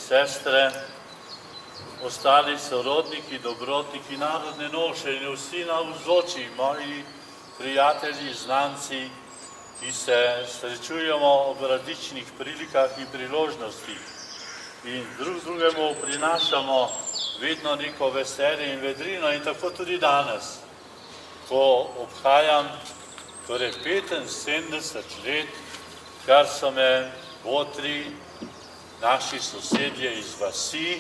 Sestre, ostali sorodniki, dobrotniki, narodne noše in vsi navzoči, moji prijatelji, znanci, ki se srečujemo ob različnih prilikah in priložnostih in drug drugemu prinašamo vedno neko veselje in vedrino in tako tudi danes, ko obhajam 75 let, kar so me botri naši sosedje iz vasi,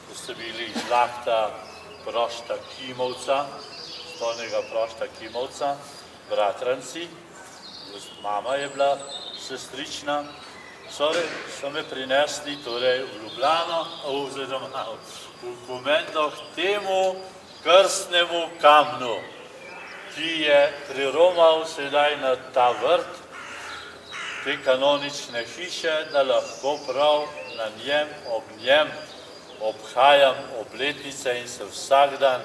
ko so bili iz Lahta Prošta Kimovca, stolnega Prošta Kimovca, bratranci, mama je bila sestrična, so me prinesli torej v Ljubljano, oziroma v Komendo k temu krstnemu kamnu, ki je priromal sedaj na ta vrt, te kanonične hiše, da lahko prav na njem, ob njem obhajam obletnice in se vsak dan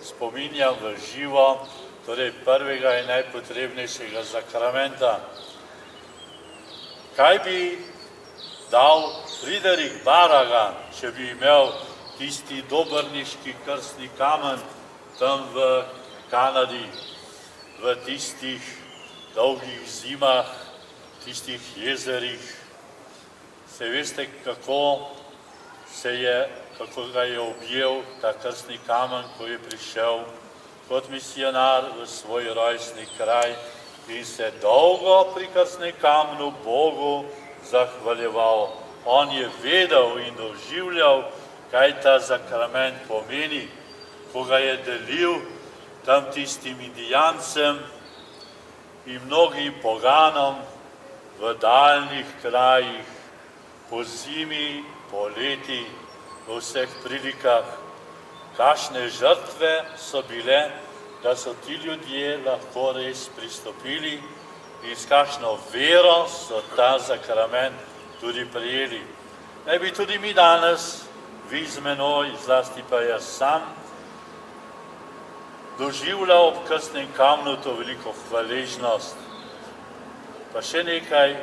spominjam v živo, torej prvega in najpotrebnejšega sakramenta. Kaj bi dal Friderik Baragan, če bi imel tisti dobrniški krstni kamen tam v Kanadi, v tistih dolgih zimah, tistih jezerih. Se veste, kako ga je objel ta krstni kamen, ko je prišel kot misijonar v svoj rojstni kraj in se dolgo pri krstnem kamnu Bogu zahvaljeval. On je vedel in doživljal, kaj ta sakrament pomeni, ko ga je delil tam tistim Indijancem in mnogim poganom v daljnih krajih, po zimi, po leti, v vseh prilikah, kakšne žrtve so bile, da so ti ljudje lahko res pristopili in s kakšno vero so ta sakrament tudi prijeli. Naj bi tudi mi danes, vi z menoj, zlasti pa jaz sam, doživljal ob krstnem kamnu to veliko hvaležnost. Pa še nekaj,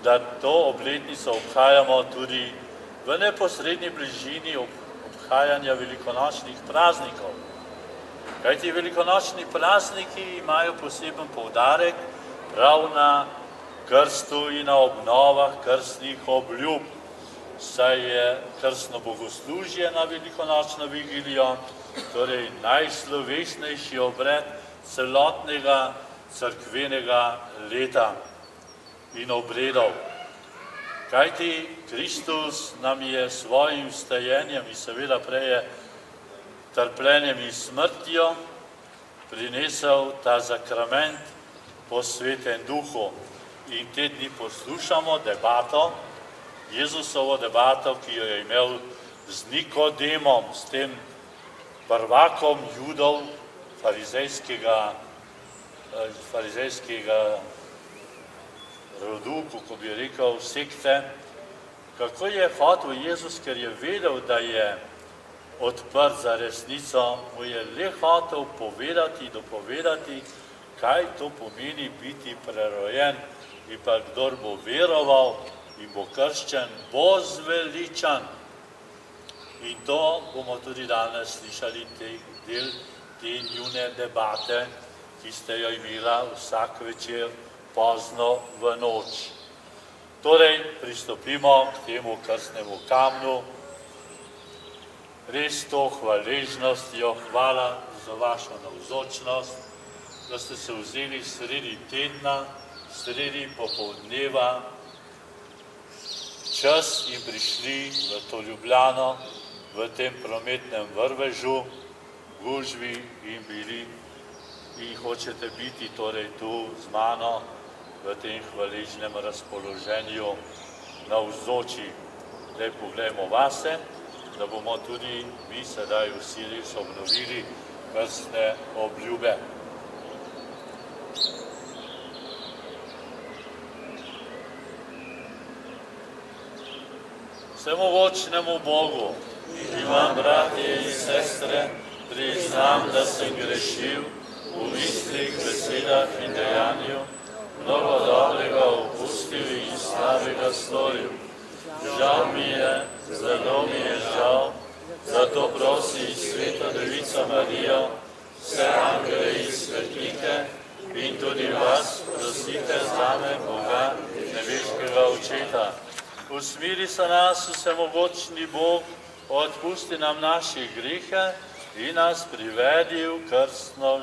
da to obletnico obhajamo tudi v neposrednji bližini obhajanja velikonočnih praznikov. Kajti velikonočni prazniki imajo poseben poudarek prav na krstu in na obnovah krstnih obljub, saj je krstno bogoslužje na velikonočno vigilijo, torej najslovesnejši obred celotnega cerkvenega leta in obredov. Kajti Kristus nam je svojim vstajenjem in seveda prej trpljenjem in smrtjo prinesel ta sakrament po Svetem Duhu. In te dni poslušamo debato, Jezusovo debato, ki jo je imel z Nikodemom, s tem prvakom Judov, farizejskega rodu, kako bi rekel, sekte, kako je hotel Jezus, ker je vedel, da je odprt za resnico, mu je le hotel dopovedati, kaj to pomeni biti prerojen in pa kdor bo veroval in bo krščen, bo zveličan. In to bomo tudi danes slišali del te njune debate, ki ste jo imela vsak večer pozno v noč. Torej, pristopimo k temu krstnemu kamnu, res to hvaležnostjo, hvala za vašo navzočnost, da ste se vzeli sredi tedna, sredi popoldneva, čas in prišli v to Ljubljano, v tem prometnem vrvežu, gužvi in bili in hočete biti torej tu z mano v tem hvaležnem razpoloženju navzoči. Zdaj pogledajmo vase, da bomo tudi mi sedaj vsi res obnovili krstne obljube. Vsemogočnemu Bogu in vam, bratje in sestre, priznam, da sem grešil v mislih, besedah in dejanju, mnogo dobrega opustil in slabega storil. Žal mi je, zelo mi je žal, zato prosi Sveta Devica Marijo, vse angele in svetnike in tudi vas prosite zame Boga, nebeškega Očeta. Usmiri se nas, vsemogočni Bog, odpusti nam naše grehe in nas privedi v krstno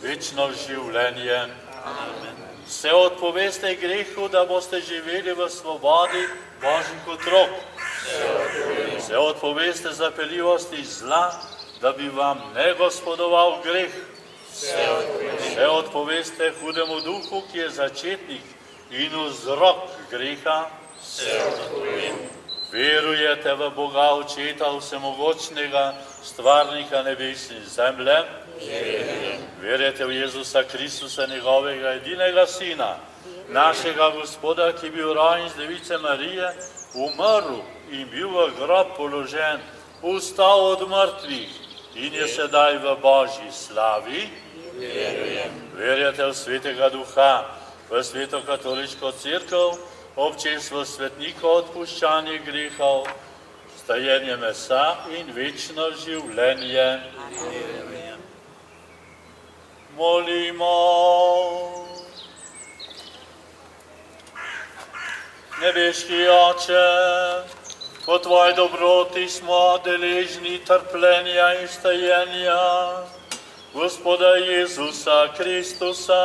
večno življenje. Amen. Se odpoveste grehu, da boste živeli v svobodi Božjih otrok. Se odpoveste zapeljivosti zla, da bi vam ne gospodoval greh. Se odpoveste hudemu duhu, ki je začetnik in vzrok greha. Verujete v Boga Očeta vsemogočnega, stvarnika nebes in zemlje? Verujete v Jezusa Kristusa, njegovega edinega Sina, našega Gospoda, ki je bil rojen z Device Marije, umrl in bil v grob položen, vstal od mrtvih in je sedaj v Božji slavi? Verujete v Svetega Duha, v Sveto katoliško cerkev, občestvo svetnikov, odpuščanje grehov, stajenje mesa in večno življenje. Molimo. Nebeški Oče, po Tvoji dobroti smo deležni trpljenja in stajenja Gospoda Jezusa Kristusa.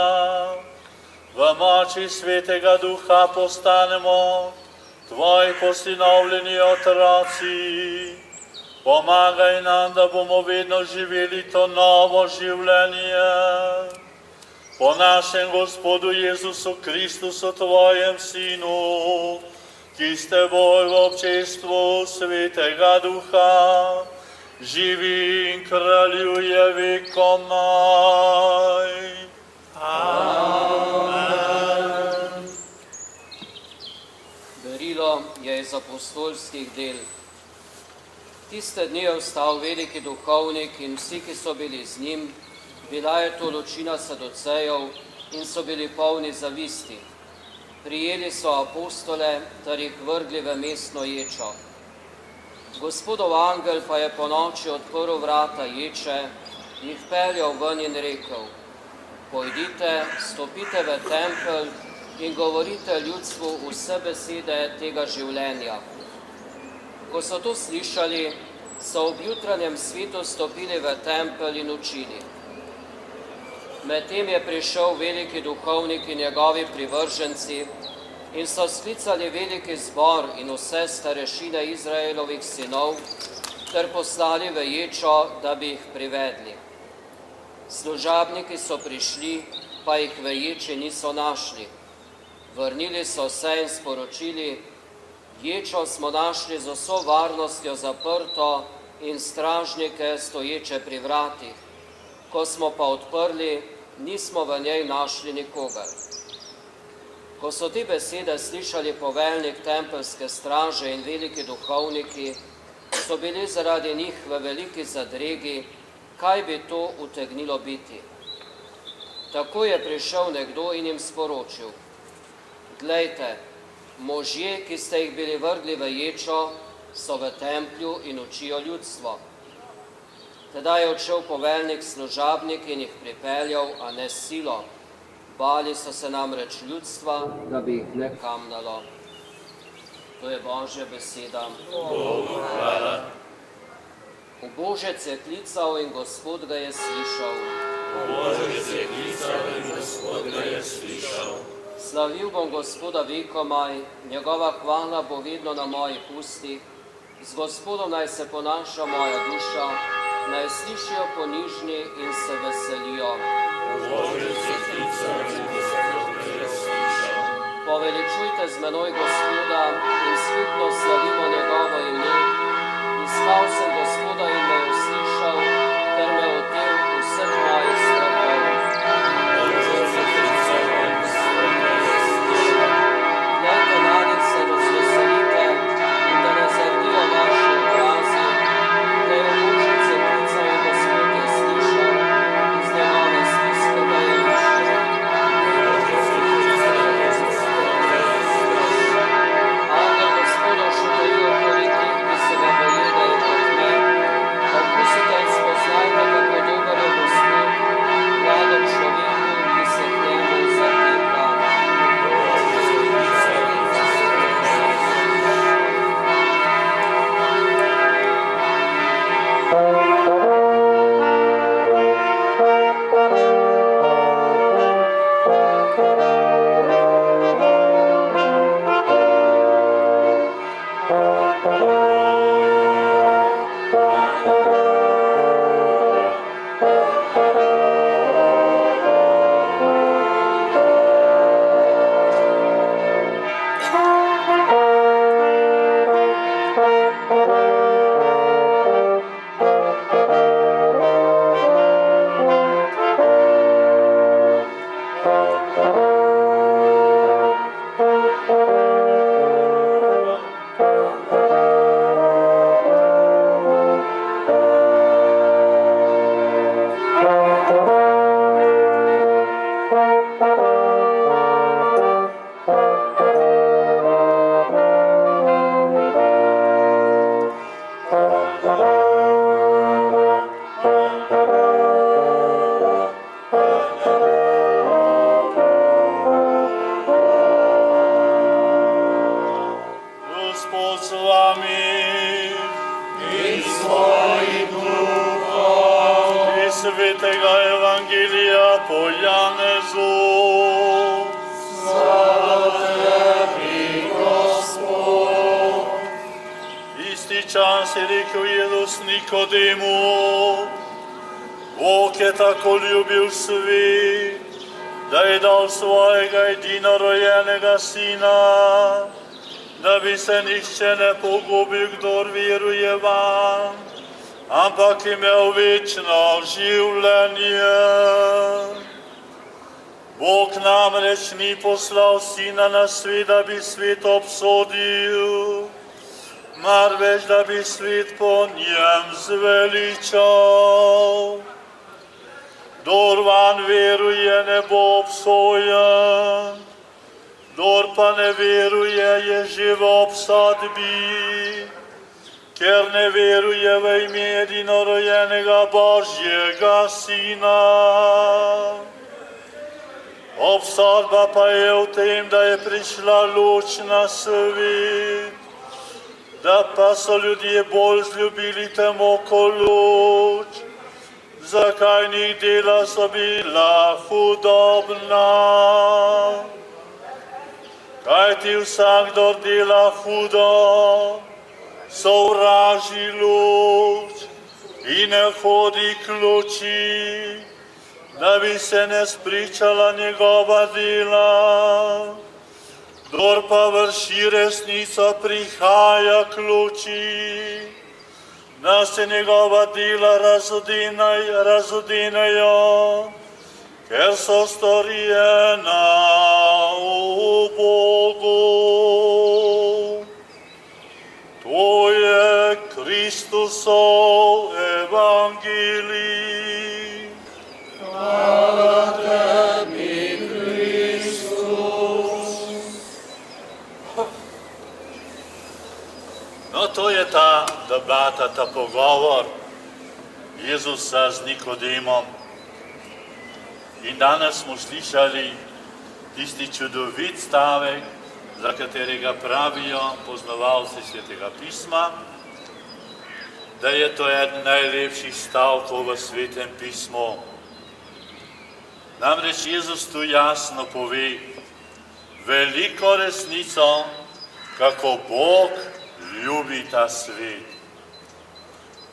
V moči Svetega Duha postanemo Tvoji posinovljeni otroci. Pomagaj nam, da bomo vedno živeli to novo življenje. Po našem Gospodu Jezusu Kristusu, Tvojem Sinu, ki s teboj v občestvu Svetega Duha, živi in kraljuje vekomaj. Amen. Berilo je iz apostolskih del. Tiste dni je vstal veliki duhovnik in vsi, ki so bili z njim, bila je to ločina saducejev in so bili polni zavisti. Prijeli so apostole, ter jih vrgli v mestno ječo. Gospodov angel pa je po noči odprl vrata ječe, jih peljal ven in rekel: pojdite, stopite v tempelj in govorite ljudstvu vse besede tega življenja. Ko so to slišali, so ob jutranjem svitu stopili v tempelj in učili. Medtem je prišel veliki duhovnik in njegovi privrženci in so sklicali veliki zbor in vse starešine Izraelovih sinov ter poslali v ječo, da bi jih privedli. Služabniki so prišli, pa jih v ječi niso našli. Vrnili so se in sporočili: ječo smo našli z vso varnostjo zaprto in stražnike stoječe pri vratih. Ko smo pa odprli, nismo v njej našli nikogar. Ko so te besede slišali poveljnik tempelske straže in veliki duhovniki, so bili zaradi njih v veliki zadregi, kaj bi to utegnilo biti. Tako je prišel nekdo in jim sporočil: glejte, možje, ki ste jih bili vrgli v ječo, so v templju in učijo ljudstvo. Tedaj je odšel poveljnik služabnik in jih pripeljal, a ne s silo. Bali so se namreč ljudstva, da bi jih ne kamnalo. To je Božja beseda. Bogu hvala. Ubožec je klical in Gospod ga je slišal. Ubožec je klical in Gospod ga je slišal. Slavil bom Gospoda vekomaj, njegova hvala bo vedno na mojih ustih. Z Gospodom naj se ponaša moja duša, naj slišijo ponižni in se veselijo. Ubožec je klical in Gospod ga je slišal. Poveličujte z menoj Gospoda in skupno slavimo njegovo ime. Iskal sem Gospoda in me je uslišal, ter me otel vseh mojih strahov. Glejte na njih, se razveselite in da ne zardijo vaši obrazi, da je Ubožec je klical in Gospod je slišal, iz njegove stiske ga je rešil. Angel Gospodov šuteji okoli tih, ki se ga bojegajo kot me. Okusite in spoznajte, kako dober je Gospod, radom človeku, ki se k njemu zateka. Gospod z vami in s tvojim duhom. Iz Svetega Evangelija po Janezu. Slava tebi, Gospod. Isti čas je rekel Jezus Nikodemu: Bog je tako ljubil svet, da je dal svojega edinorojenega sina, da bi se nihče ne pogubil, kdor veruje vam, ampak imel večno življenje. Bog namreč ni poslal Sina na svet, da bi svet obsodil, marveč da bi svet po njem zveličal. Kdor van veruje, ne bo obsojen, kdor pa ne veruje, je že v obsodbi, ker ne veruje v ime edinorojenega Božjega Sina. Obsodba pa je v tem, da je prišla luč na svet, da pa so ljudje bolj zljubili temo ko luč, zakaj njih dela so bila hudobna. Kajti vsakdor dela hudo, sovraži luč in ne hodi k luči, da bi se ne spričala njegova dela. Kdor pa vrši resnico, prihaja k luči, da se njegova dela razodenejo, ker so storjena v Bogu. To je Kristusov evangelij. Hvala tebi, Kristus. No, to je ta debata, ta pogovor Jezusa z Nikodemom. In danes smo slišali tisti čudovit stavek, za katerega pravijo poznavalci Svetega pisma, da je to eden najlepših stavkov v Svetem pismu. Namreč Jezus tu jasno pove veliko resnico, kako Bog ljubi ta svet.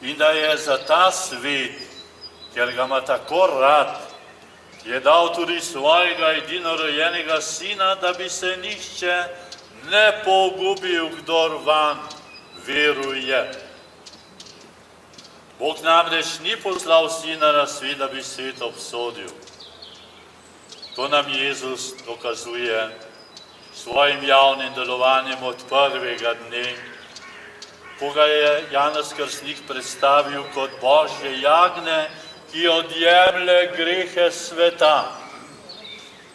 In da je za ta svet, ker ga ima tako rad, je dal tudi svojega edinorojenega Sina, da bi se nihče ne pogubil, kdor van veruje. Bog namreč ni poslal Sina na svet, da bi svet obsodil. To nam Jezus dokazuje svojim javnim delovanjem od prvega dne, ko ga je Janez Krstnik predstavil kot Božje jagnje, ki odjemlje grehe sveta.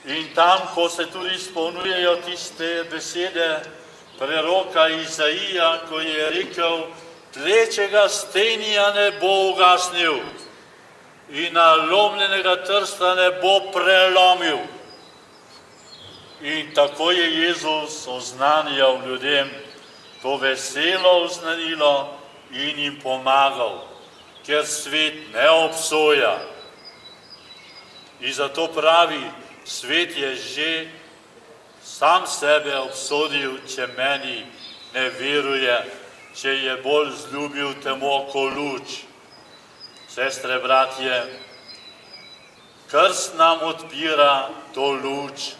In tam, ko se tudi izpolnjujejo tiste besede preroka Izaija, ko je rekel, tlečega stenja ne bo ugasnil in nalomljenega trsta ne bo prelomil. In tako je Jezus oznanjal ljudem to veselo oznanilo in jim pomagal, ker svet ne obsoja. In zato pravi, svet je že sam sebe obsodil, če meni ne veruje, če je bolj zljubil temo ko luč. Sestre, bratje, krst nam odpira to luč,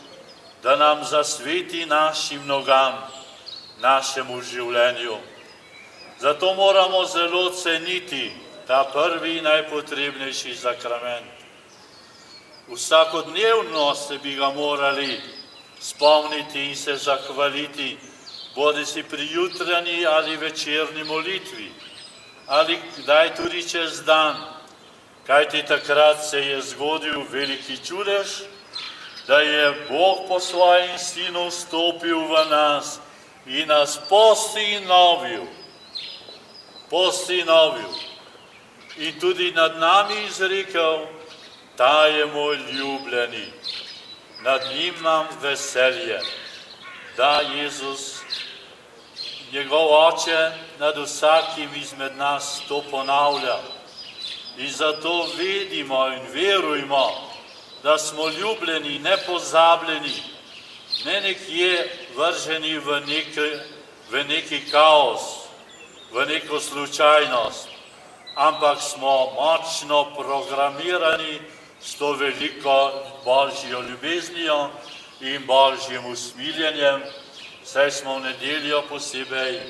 da nam zasveti našim nogam, našemu življenju. Zato moramo zelo ceniti ta prvi najpotrebnejši sakrament. Vsakodnevno se bi ga morali spomniti in se zahvaliti, bodisi pri jutranji ali večerni molitvi, ali kdaj tudi čez dan, kajti takrat se je zgodil veliki čudež, da je Bog po svojem Sinu stopil v nas in nas posinovil. In tudi nad nami izrekel, ta je moj ljubljeni, nad njim imam veselje. Da Jezus, njegov oče, nad vsakim izmed nas to ponavlja. In zato vedimo in verujmo, da smo ljubljeni, nepozabljeni, ne nekje vrženi v neki kaos, v neko slučajnost, ampak smo močno programirani s to veliko Božjo ljubeznijo in Božjim usmiljenjem, saj smo v nedeljo posebej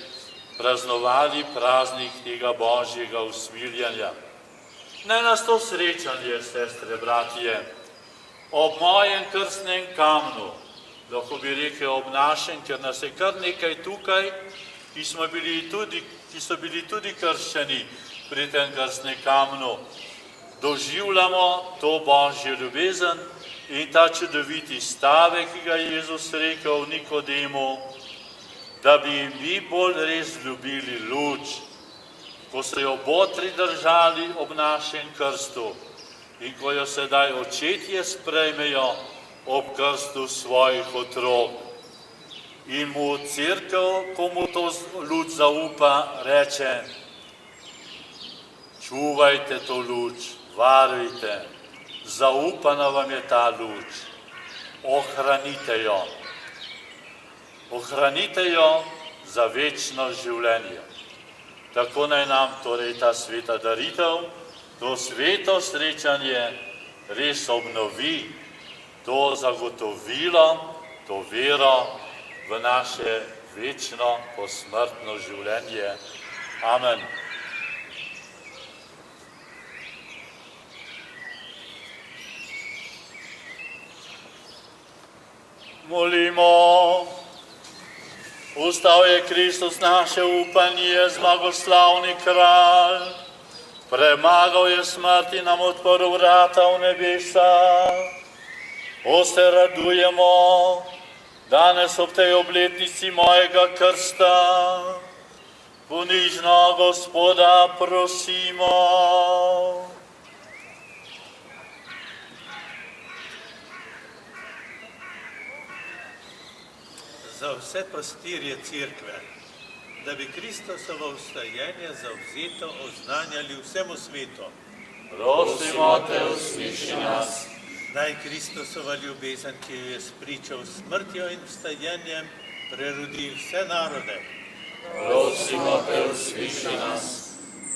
praznovali praznik tega Božjega usmiljenja. Naj nas to srečanje, sestre, bratje, ob mojem krstnem kamnu, lahko bi rekel ob našem, ker nas je kar nekaj tukaj, ki so bili tudi krščeni pri tem krstnem kamnu, doživljamo to Božjo ljubezen in ta čudoviti stavek, ki ga je Jezus rekel Nikodemu, da bi mi bolj res ljubili luč, ko so jo botri držali ob našem krstu in ko jo sedaj očetje sprejmejo ob krstu svojih otrok. In mu cerkev, ko mu to luč zaupa, reče, čuvajte to luč, varujte, zaupana vam je ta luč, ohranite jo. Ohranite jo za večno življenje. Tako naj nam torej ta sveta daritev, to sveto srečanje res obnovi to zagotovilo, to vero v naše večno posmrtno življenje. Amen. Molimo. Ustal je Kristus naše upanje, zmagoslavni kralj. Premagal je smrt in nam odprl vrata v nebesa. O, se radujemo danes ob tej obletnici mojega krsta. Ponižno Gospoda prosimo. Za vse pastirje cerkve, da bi Kristusovo vstajenje zavzeto oznanjali vsemu svetu. Prosimo te, usliši nas. Naj Kristusova ljubezen, ki jo je spričal smrtjo in vstajenjem, prerodi vse narode. Prosimo te, usliši nas.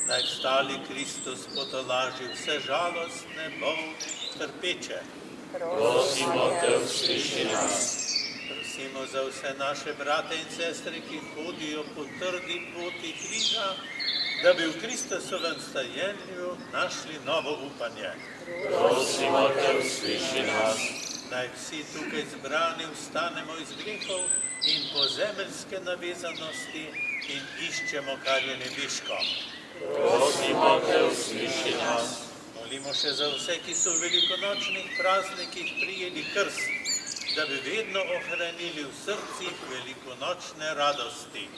Naj vstali Kristus potolaži vse žalostne, bolne, trpeče. Prosimo te, usliši nas. Prosimo za vse naše brate in sestre, ki hodijo po trdi poti križa, da bi v Kristusovem vstajenju našli novo upanje. Prosimo te, usliši nas. Naj vsi tukaj zbrani vstanemo iz grehov in pozemeljske navezanosti in iščemo, kar je nebeško. Prosimo te, usliši nas. Molimo še za vse, ki so v velikonočnih praznikih prijeli krst, da bi vedno ohranili v srcih velikonočne radosti.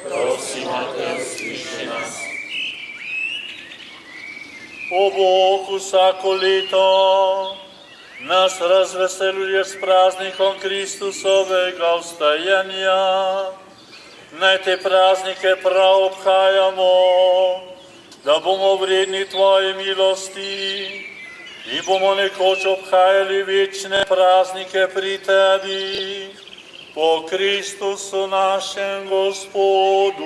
Prosimo te, usliši nas. O Bog, vsako leto nas razveseljuje s praznikom Kristusovega vstajenja. Naj te praznike prav obhajamo, da bomo vredni tvoje milosti in bomo nekoč obhajali večne praznike pri tebi, po Kristusu našem Gospodu.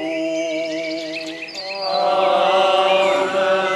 Amen.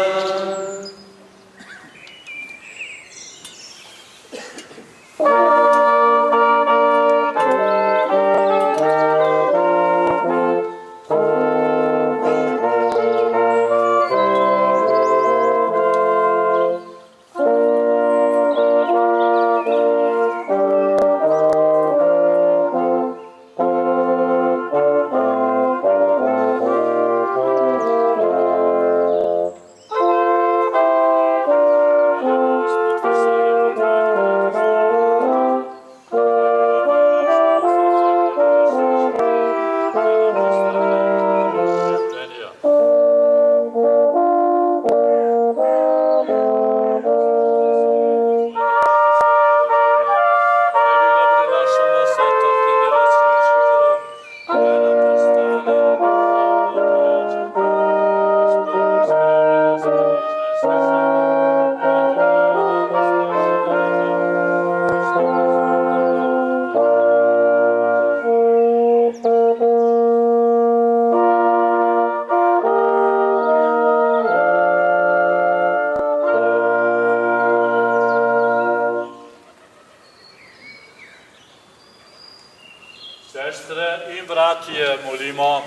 Sestre in bratje, molimo,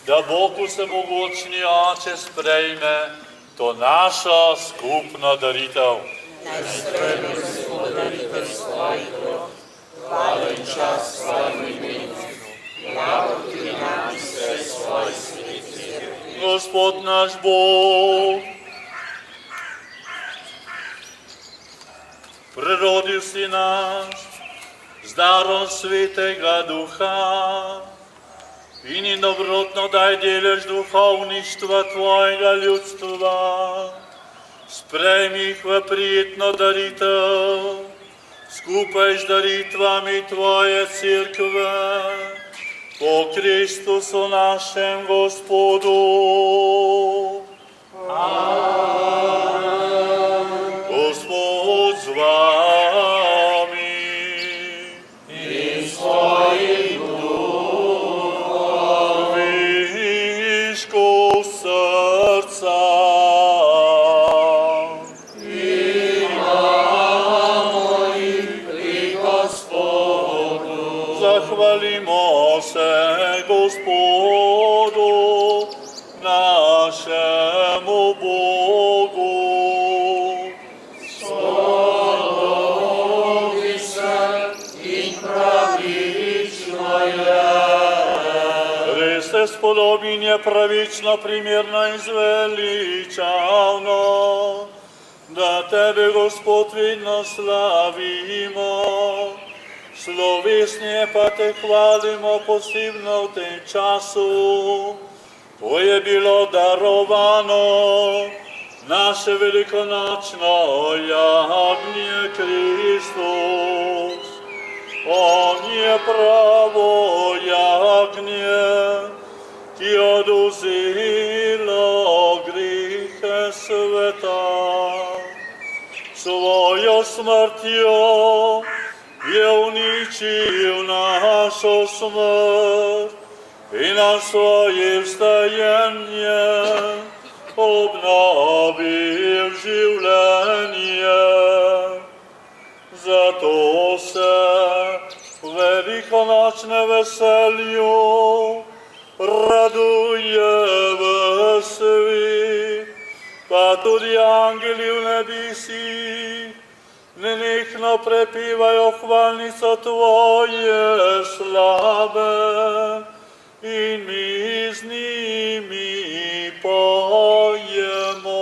da Bog vsemogočni Oče sprejme to našo skupno daritev. Naj sprejme Gospod daritev svojih rok, hvala in čast svojemu imenu, blago tudi nam in vse svoje sveti cerkvi. Gospod naš Bog, prerodil si naš z darom Svetega Duha in jim dobrotno daj delež duhovništva Tvojega ljudstva. Sprejmi jih v prijetno daritev, skupaj z daritvami Tvoje cerkve, po Kristusu našem Gospodu. Amen. Gospod z vami. In svojim duhom. Višku srca. Zahvalimo se Gospodu, našemu Bogu. Spodobi se in pravično je. Res te spodobin je pravično, primerno in zveličavno, da Tebe, Gospod, vedno slavimo. Slovesnije pa Te hvalimo posebno v tem času, ko je bilo darovano naše velikonočno jagnje Kristus. On je pravo jagnje, ki oduzelo grehe sveta. Svojo smrtjo je uničil našo smrt in na svoje vstajenje obnovil življenje. Zato se v velikonočnem veselju raduje v svet, pa tudi angeli v nebesih nenehno prepevajo hvalnico Tvoje slave in mi z njimi pojemo.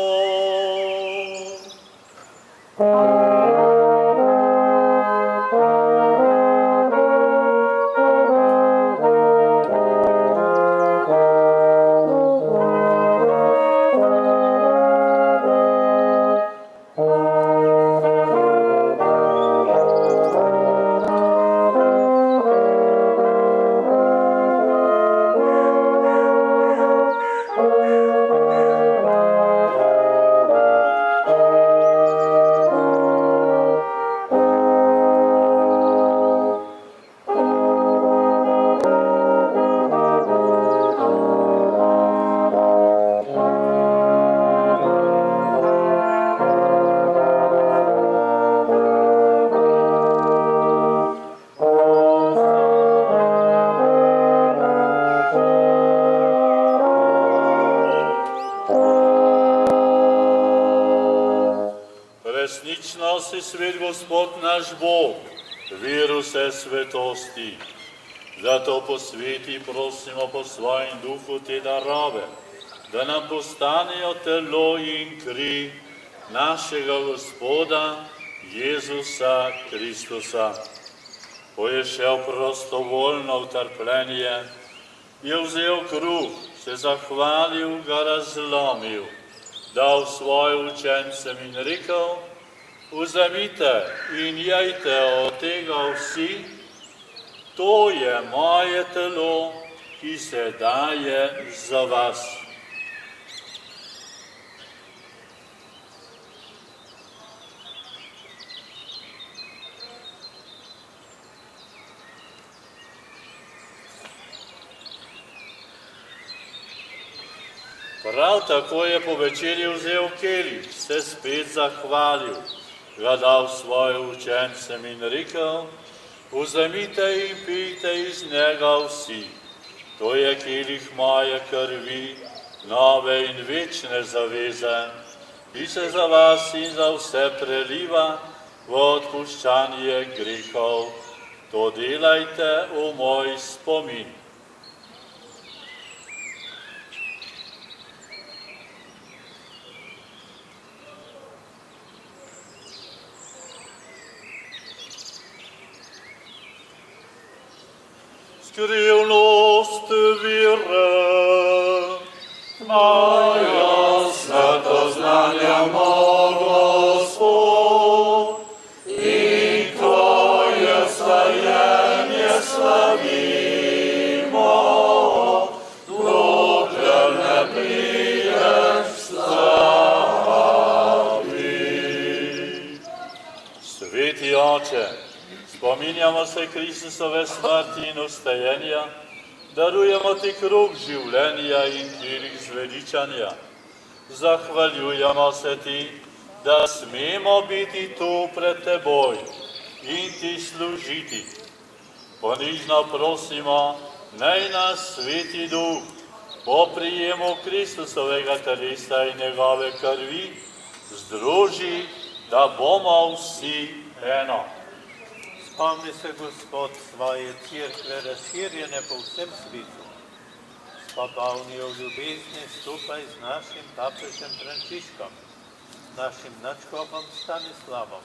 Resnično si svet Gospod naš Bog, vir vse svetosti. Zato posveti prosimo po svojem duhu te darove, da nam postanejo telo in kri našega Gospoda Jezusa Kristusa. Ko je šel prostovoljno v trpljenje, je vzel kruh, se zahvalil, ga razlomil, dal svojim učencem in rekel: vzemite in jejte od tega vsi, to je moje telo, ki se daje za vas. Prav tako je po večerji vzel kelih, se spet zahvalil, ga dal svojim učencem in rekel: vzemite in pijte iz njega vsi, To je kelih moje krvi, nove in večne zaveze, ki se za vas in za vse preliva v odpuščanje grehov. To delajte v moj spomin. Skrivnost vere, moja sveto znanja moglo Gospod, in Tvoje stajenje slavimo, dokler ne prideš slavi. Sveti Oče, spominjamo se Kristusove smrti in vstajenja, darujemo ti kruh življenja in kelih zveličanja. Zahvaljujemo se ti, da smemo biti tu pred teboj in ti služiti. Ponižno prosimo, naj nas Sveti Duh po prijemu Kristusovega telesa in njegove krvi združi, da bomo vsi eno. Spomni se, Gospod, svoje cerkve razširjene po vsem svetu. Popolni jo v ljubezni skupaj z našim papežem Frančiškom, našim nadškofom Stanislavom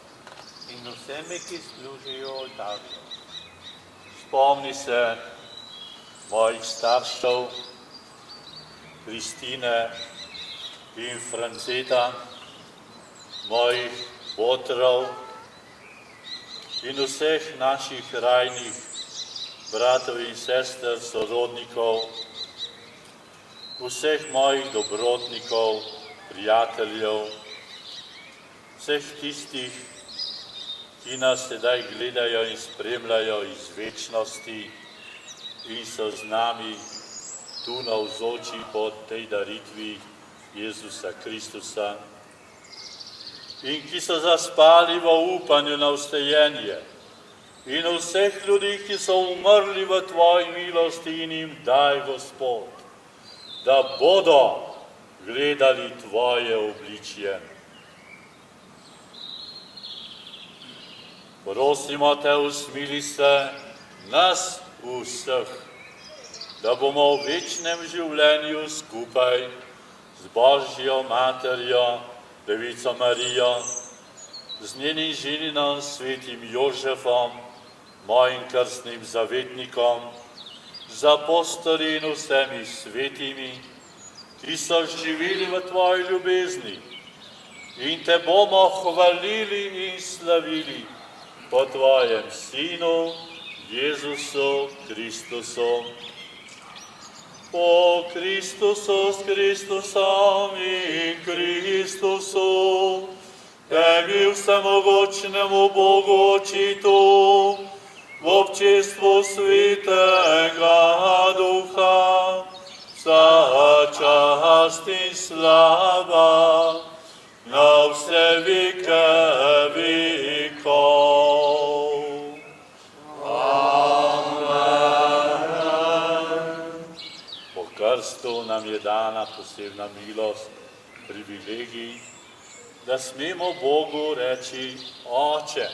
in vsemi, ki služijo oltarju. Spomni se mojih staršev, Kristine in Franceta, mojih botrov in vseh naših rajnih bratov in sester, sorodnikov, vseh mojih dobrotnikov, prijateljev, vseh tistih, ki nas sedaj gledajo in spremljajo iz večnosti in so z nami tu navzoči po tej daritvi Jezusa Kristusa in ki so zaspali v upanju na vstajenje in vseh ljudi, ki so umrli v Tvoji milosti in jim daj, Gospod, da bodo gledali Tvoje obličje. Prosimo te, usmili se nas vseh, da bomo v večnem življenju skupaj z Božjo materjo, Devico Marijo, z njenim ženinom svetim Jožefom, mojim krstnim zavetnikom, z apostoli in vsemi svetimi, ki so živeli v Tvoji ljubezni in te bomo hvalili in slavili po Tvojem Sinu, Jezusu Kristusu. Po Kristusu, s Kristusom in Kristusu, tebi vsemogočnemu Bogu Očitu, v občestvu Svetega Duha, vsa čast in slava na vse veke vekov. Po krstu nam je dana posebna milost, privilegij, da smemo Bogu reči Oče,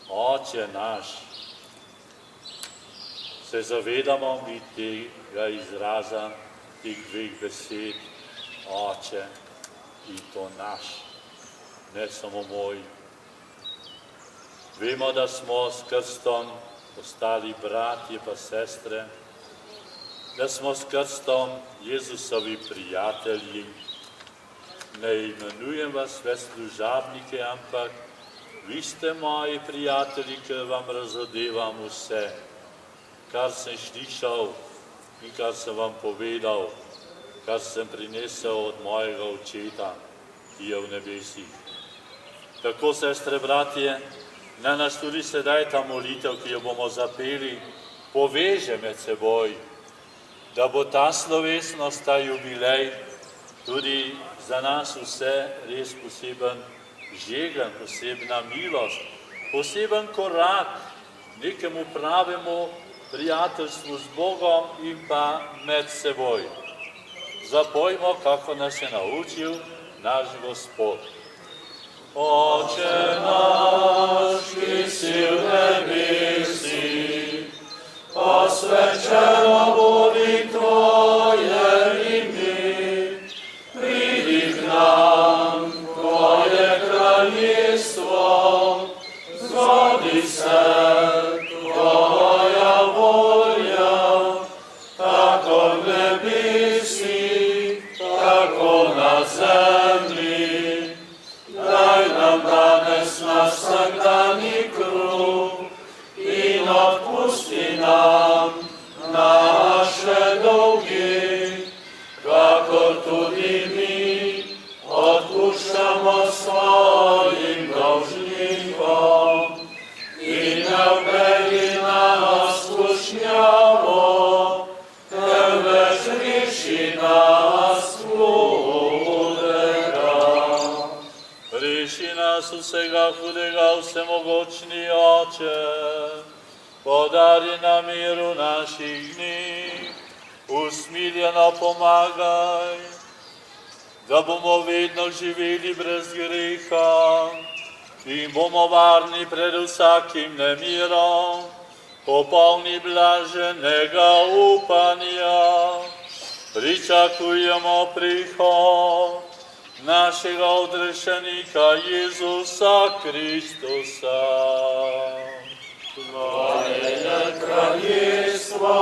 Oče naš. Se zavedamo mi tega izraza, teh dveh besed, Oče in to naš, ne samo moj. Vemo, da smo s krstom postali bratje pa sestre, da smo s krstom Jezusovi prijatelji. Ne imenujem vas več služabnike, ampak vi ste moji prijatelji, ker vam razodevam vse, kar sem slišal in kar sem vam povedal, kar sem prinesel od mojega Očeta, ki je v nebesih. Tako, sestre, bratje, naj nas tudi sedaj ta molitev, ki jo bomo zapeli, poveže med seboj, da bo ta slovesnost, ta jubilej, tudi za nas vse res poseben žegen, posebna milost, poseben korak nekemu pravemu prijateljstvu z Bogom in pa med seboj. Zapojmo, kako nas je naučil naš Gospod. Oče naš, ki si v nebesih, posvečeno bodi tvoje ime, pridi k nam tvoje kraljestvo, zgodi se tvoja volja, tako v nebesih, tako na zemlji. Daj nam danes naš vsakdanji kruh in odpusti nam naše dolgi, kakor tudi mi odpuščamo svojim dolžnikom. In ne vpelji nas v skušnjavo, temveč reši nas hudega. Reši nas vsega hudega, vsemogočni Oče, podari nam mir v naših dneh, usmiljeno pomagaj, da bomo vedno živeli brez greha in bomo varni pred vsakim nemirom, popolni blaženega upanja. Pričakujemo prihod našega odrešenika Jezusa Kristusa. Tvoje je kraljestvo,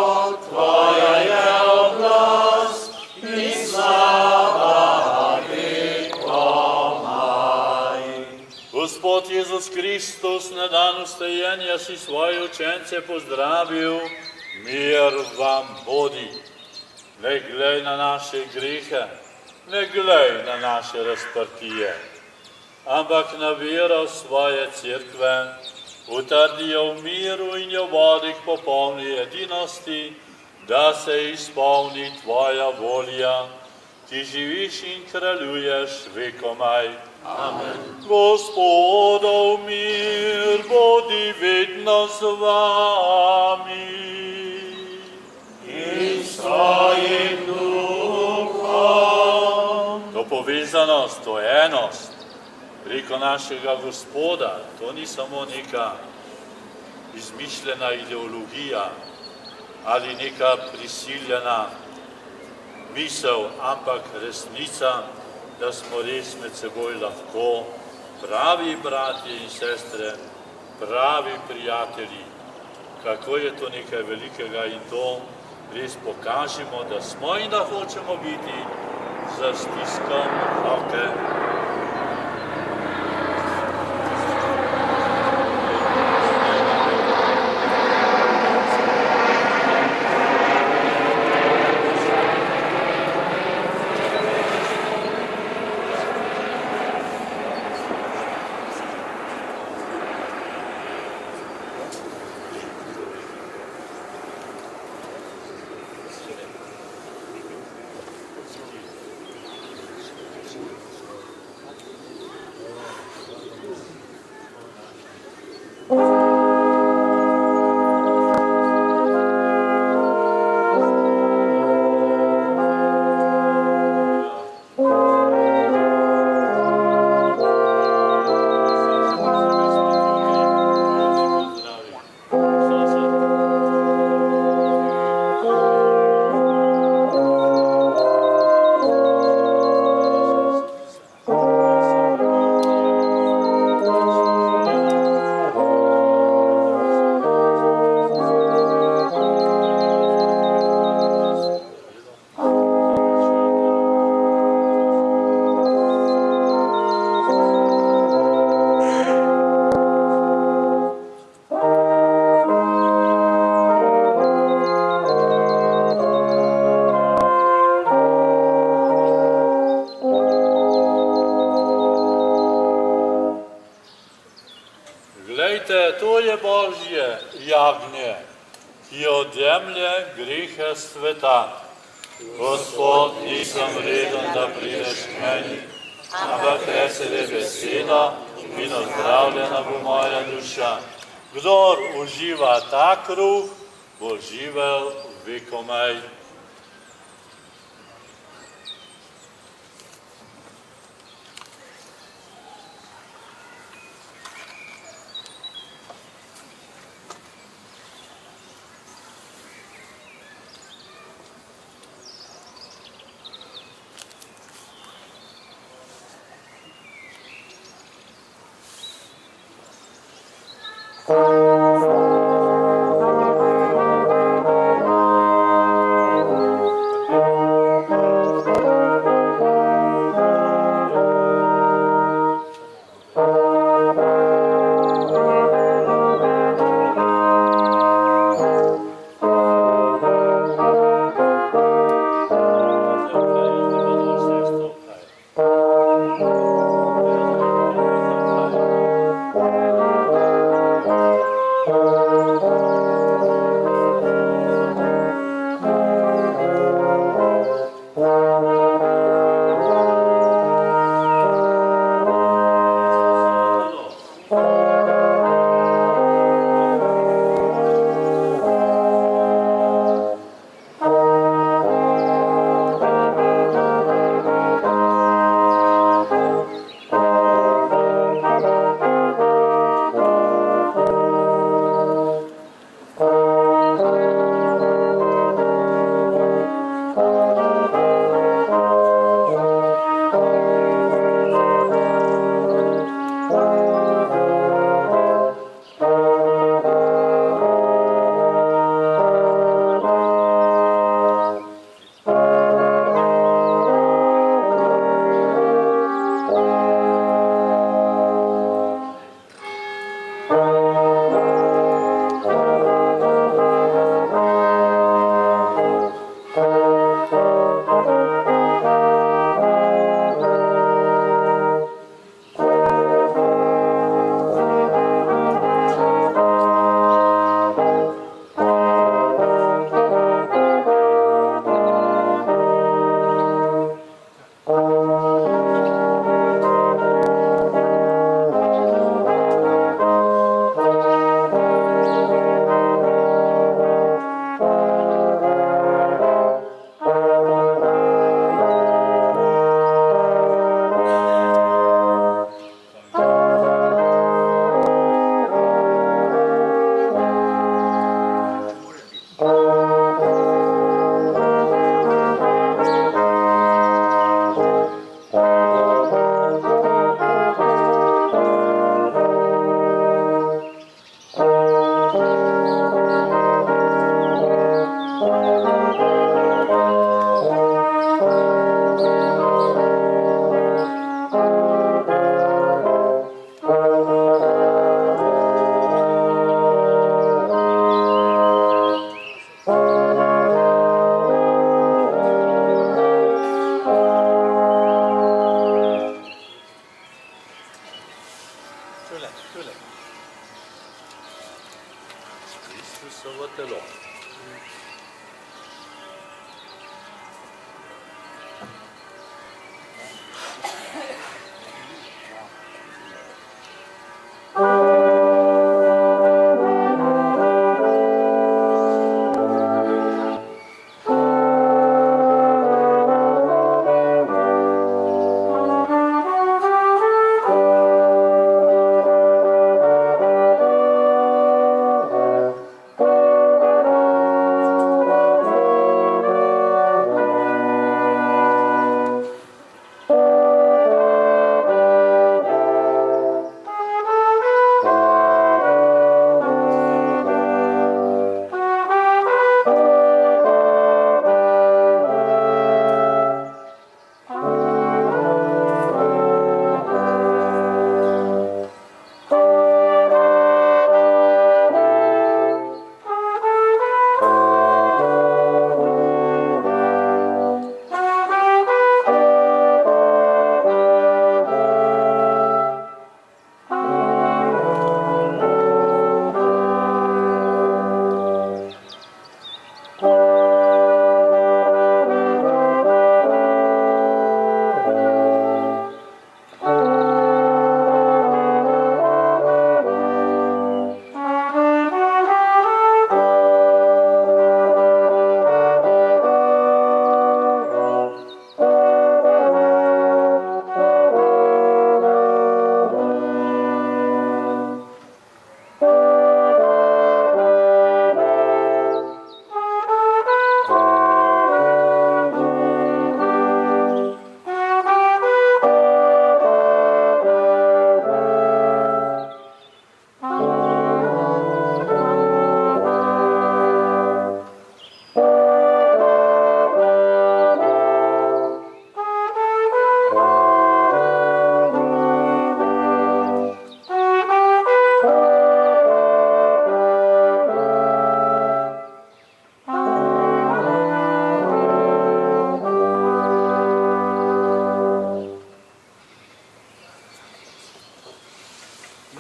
tvoja je oblast in slava vekomaj. Gospod Jezus Kristus na dan vstajenja si svoje učence pozdravil, mir vam bodi. Ne glej na naše grehe, ne glej na naše razprtije, ampak na vero svoje cerkve, utrdijo v miru in jo vodi k popolni edinosti, da se izpolni tvoja volja, ki živiš in kraljuješ vekomaj. Amen. Gospodov mir bodi vedno z vami. In s tvojim duhom. To povezanost, to enost preko našega Gospoda, to ni samo neka izmišljena ideologija ali neka prisiljena misel, ampak resnica, da smo res med seboj lahko pravi bratje in sestre, pravi prijatelji. Kako je to nekaj velikega in to res pokažemo, da smo in da hočemo biti za stiskom roke. To je Božje jagnje, ki odjemlje grehe sveta. Gospod, nisem vreden, da prideš k meni, ampak reci le besedo in ozdravljena bo moja duša. Kdor uživa ta kruh bo živel vekomaj.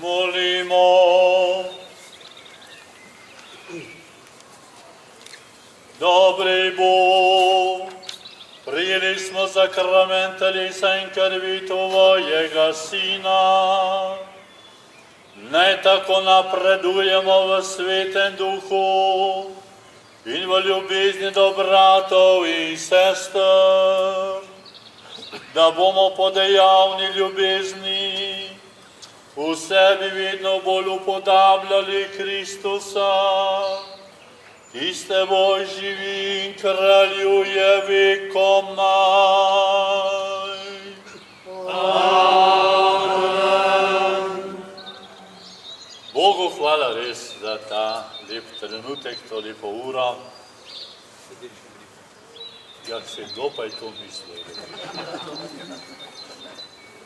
Molimo. Dobri Bog, prijeli smo sakrament telesa in krvi Tvojega Sina. Naj tako napredujemo v svetem duhu in v ljubezni do bratov in sester, da bomo po dejavni ljubezni v sebi vedno bolj upodabljali Kristusa, ki s Teboj živi in kraljuje vekomaj. Amen. Bogu hvala res za ta lep trenutek, to lepo uro. Ja, se kdo pa je to mislil?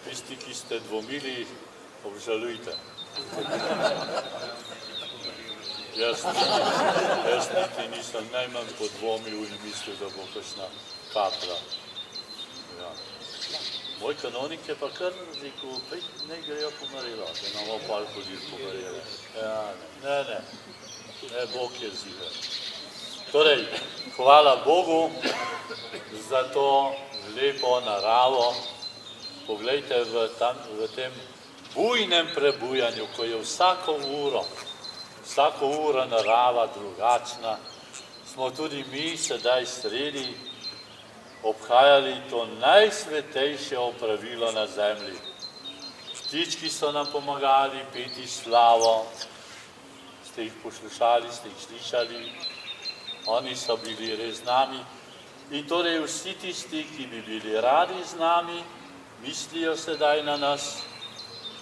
Tisti, ki ste dvomili, obžalujte. Jaz niti nisem najmanj podvomil in mislil, da bo kakšna kapla. Ja. Moj kanonik je pa kar rekel, ne grejo pomarilo, da imamo pol hodil pomarilo. Ja, ne, Bog je ziver. Torej, hvala Bogu za to lepo naravo. Poglejte, v tem bujnem prebujanju, ko je vsako uro narava drugačna, smo tudi mi sedaj sredi obhajali to najsvetejše opravilo na zemlji. Ptički so nam pomagali peti slavo, ste jih poslušali, ste jih slišali, oni so bili res z nami. In torej vsi tisti, ki bi bili radi z nami, mislijo sedaj na nas.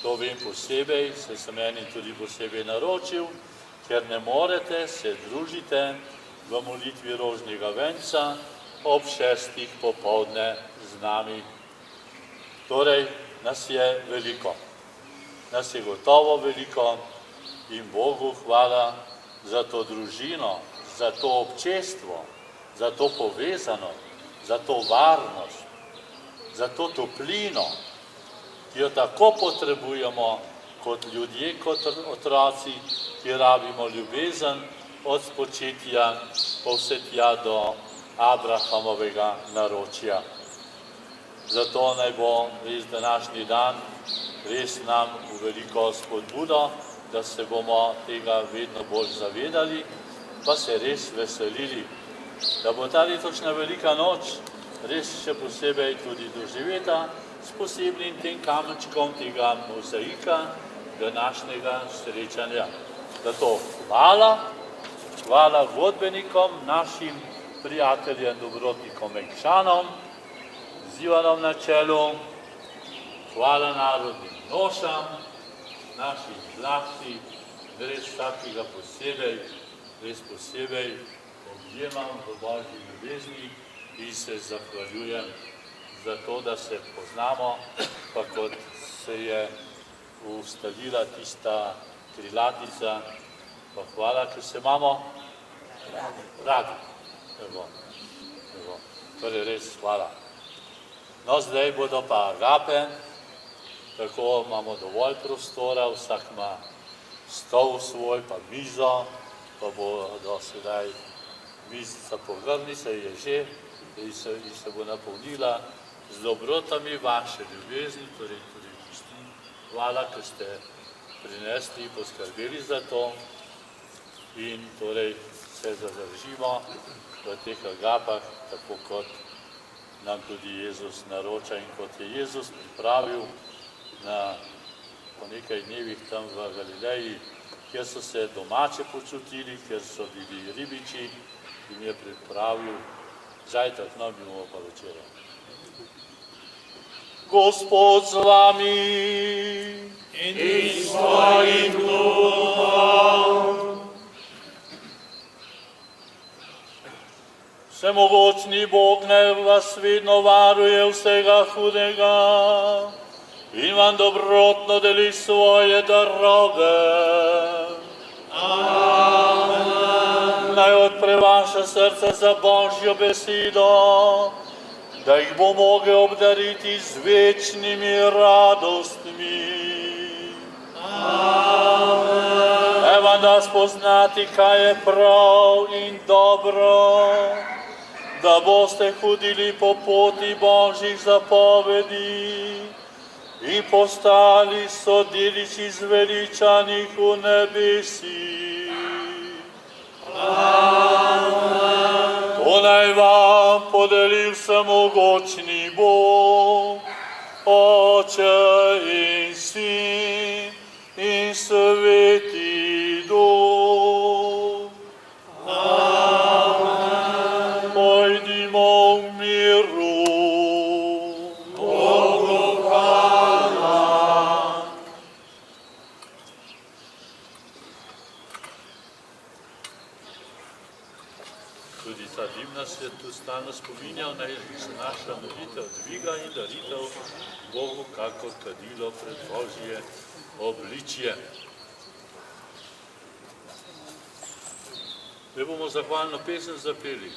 To vem posebej, se sem meni tudi posebej naročil, ker ne morete, se družite v molitvi rožnega venca ob 6. popoldne z nami. Torej, nas je veliko. Nas je gotovo veliko in Bogu hvala za to družino, za to občestvo, za to povezanost, za to varnost, za to toplino, ki jo tako potrebujemo kot ljudje, kot otroci, ki rabimo ljubezen od spočetja pa vse tja do Abrahamovega naročja. Zato naj bo res današnji dan res nam v veliko spodbudo, da se bomo tega vedno bolj zavedali, pa se res veselili, da bo ta letošnja velika noč res še posebej tudi doživeta s posebnim tem kamenčkom tega mozaika današnjega srečanja. Zato hvala godbenikom, našim prijateljem, dobrotnikom Mekšanom, z Ivanom na čelu, hvala narodnim nošam, našim zlasti, res vsakega posebej, res posebej objemam v Božji ljubezni in se zahvaljujem za to, da se poznamo, pa kot se je ustalila tista krilatica, pa hvala, ker se imamo radi. Torej res hvala. No, zdaj bodo pa agape, tako imamo dovolj prostora, vsak ima stol svoj, pa mizo, pa bodo sedaj mizica pogrni, se je že in se bo napolnila z dobrotami vaše ljubezni, torej tudi tisti. Hvala, ker ste prinesli in poskrbeli za to in torej se zadržimo v teh agapah, tako kot nam tudi Jezus naroča in kot je Jezus pripravil po nekaj dnevih tam v Galileji, kjer so se domače počutili, kjer so bili ribiči in je pripravil zajtrk, no bi bomo pa večerjo. Gospod z vami in s tvojim duhom. Vsemogočni Bog naj vas vedno varuje vsega hudega in vam dobrotno deli svoje darove. Amen. Naj odpre vaše srce za Božjo besedo, da jih bo mogel obdariti z večnimi radostmi. Amen. spoznati, kaj je prav in dobro, da boste hodili po poti Božjih zapovedi in postali sodeliči zveličanih v nebesih. To naj vam podeli vsemogočni Bog, Oče in Sin in Sveti Duh. Amen. Pojdimo v miru. Bogu hvala. Tudi ta dim nas je tu stalno spominjal, naj se naša molitev dviga in daritev Bogu kakor kadilo pred Božje obličje. Mi bomo zahvalno pesem zapeli.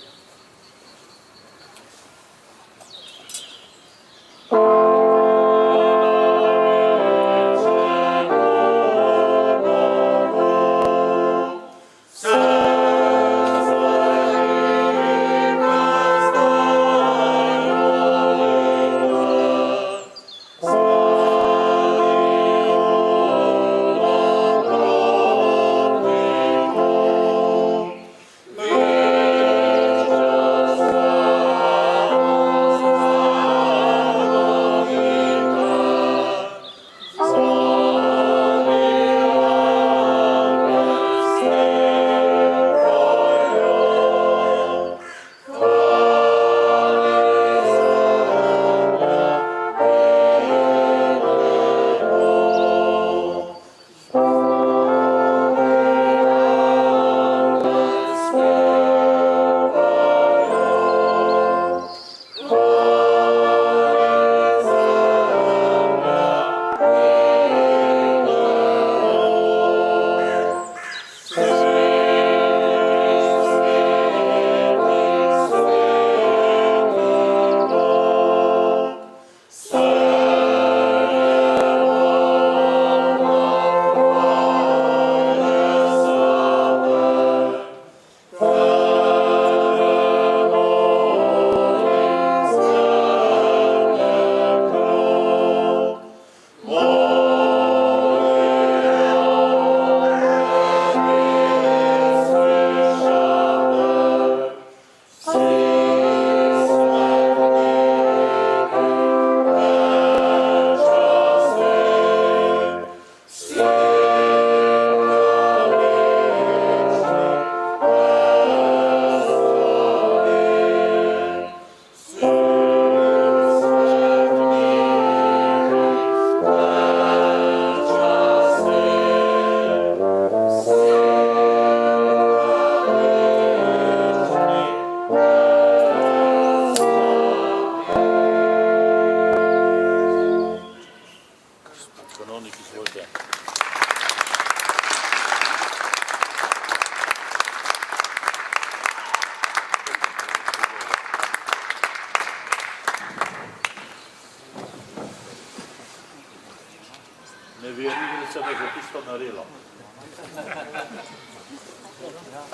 Nevernica me je tisto naredilo.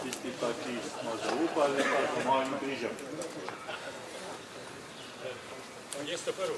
Tisti pa, ki smo zaupali, pa po mojim križem. Gdje ste prvi?